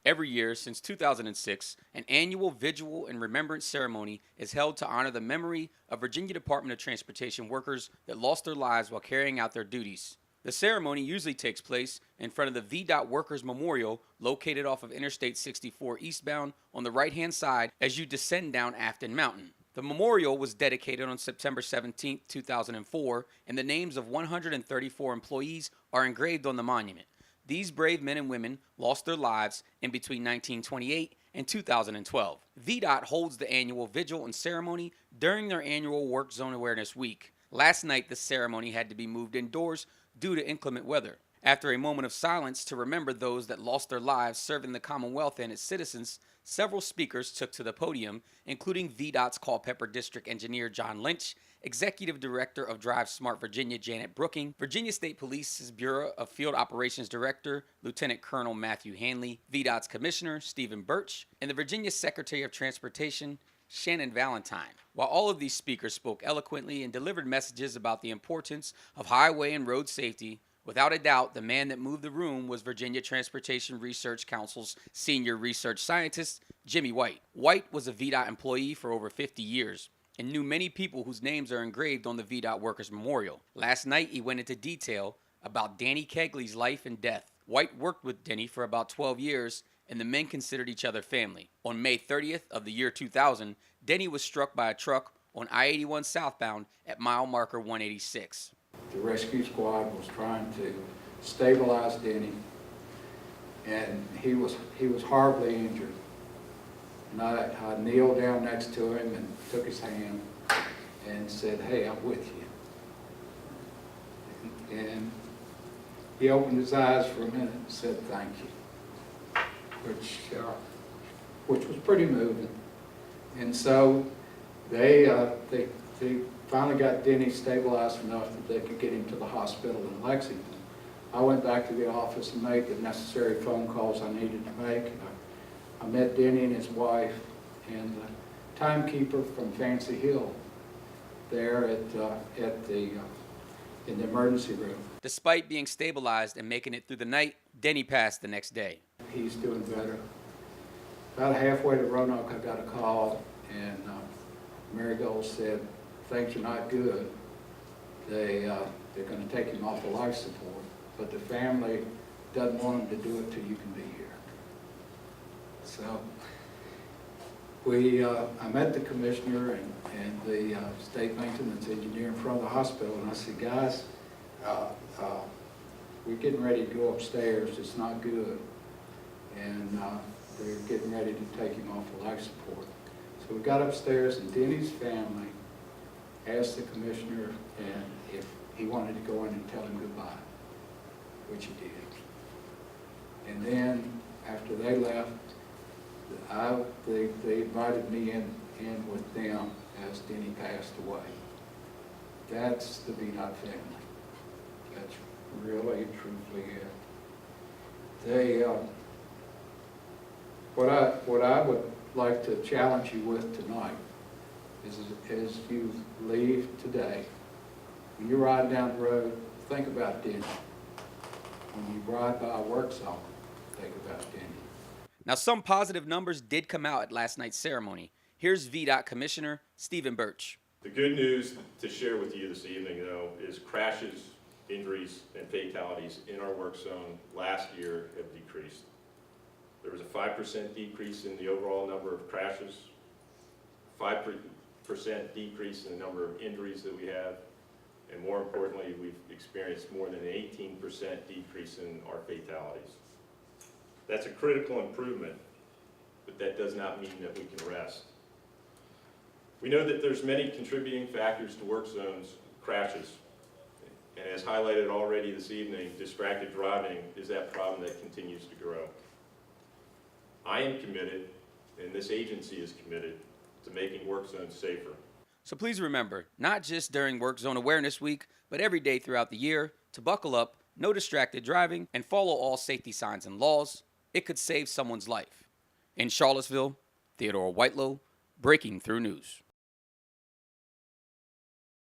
Every year since 2006, an annual Vigil and Remembrance ceremony is held to honor the memory of Virginia Department of Transportation workers that lost their lives while carrying out their duties. The ceremony usually takes place in front of the VDOT Workers Memorial located off of Interstate 64 eastbound on the right-hand side as you descend down Afton Mountain. The memorial was dedicated on September 17, 2004, and the names of 134 employees are engraved on the monument. These brave men and women lost their lives in between 1928 and 2012. VDOT holds the annual vigil and ceremony during their annual Work Zone Awareness Week. Last night, the ceremony had to be moved indoors due to inclement weather. After a moment of silence to remember those that lost their lives serving the Commonwealth and its citizens, several speakers took to the podium, including VDOT's Culpeper District Engineer John Lynch, Executive Director of Drive Smart Virginia Janet Brooking, Virginia State Police's Bureau of Field Operations Director Lieutenant Colonel Matthew Hanley, VDOT's Commissioner Stephen Birch, and the Virginia Secretary of Transportation Shannon Valentine. While all of these speakers spoke eloquently and delivered messages about the importance of highway and road safety, without a doubt, the man that moved the room was Virginia Transportation Research Council's senior research scientist, Jimmy White. White was a VDOT employee for over 50 years and knew many people whose names are engraved on the VDOT Workers Memorial. Last night, he went into detail about Danny Kegley's life and death. White worked with Denny for about 12 years, and the men considered each other family. On May 30th of the year 2000, Denny was struck by a truck on I-81 southbound at mile marker 186. The rescue squad was trying to stabilize Denny, and he was horribly injured. And I kneeled down next to him and took his hand and said, "Hey, I'm with you." And he opened his eyes for a minute and said, "Thank you," which was pretty moving. And so they finally got Denny stabilized enough that they could get him to the hospital in Lexington. I went back to the office and made the necessary phone calls I needed to make. I met Denny and his wife and the timekeeper from Fancy Hill there in the emergency room. Despite being stabilized and making it through the night, Denny passed the next day. He's doing better. About halfway to Roanoke, I got a call, and Mary Gold said, "Things are not good. They're going to take him off of life support, but the family doesn't want him to do it till you can be here." So I met the commissioner and the state maintenance engineer in front of the hospital, and I said, "Guys, we're getting ready to go upstairs. It's not good." And they're getting ready to take him off of life support. So we got upstairs, and Denny's family asked the commissioner if he wanted to go in and tell him goodbye, which he did. And then after they left, they invited me in with them as Denny passed away. That's the VDOT family. That's really, truthfully it. What I would like to challenge you with tonight is as you leave today, when you ride down the road, think about Denny. When you ride by a work zone, think about Denny. Now, some positive numbers did come out at last night's ceremony. Here's VDOT Commissioner Stephen Birch. The good news to share with you this evening, though, is crashes, injuries, and fatalities in our work zone last year have decreased. There was a 5% decrease in the overall number of crashes, 5% decrease in the number of injuries that we have, and more importantly, we've experienced more than an 18% decrease in our fatalities. That's a critical improvement, but that does not mean that we can rest. We know that there's many contributing factors to work zones crashes, and as highlighted already this evening, distracted driving is that problem that continues to grow. I am committed, and this agency is committed, to making work zones safer. So please remember, not just during Work Zone Awareness Week, but every day throughout the year, to buckle up, no distracted driving, and follow all safety signs and laws. It could save someone's life. In Charlottesville, Theodore Whitelow, Breaking Through News.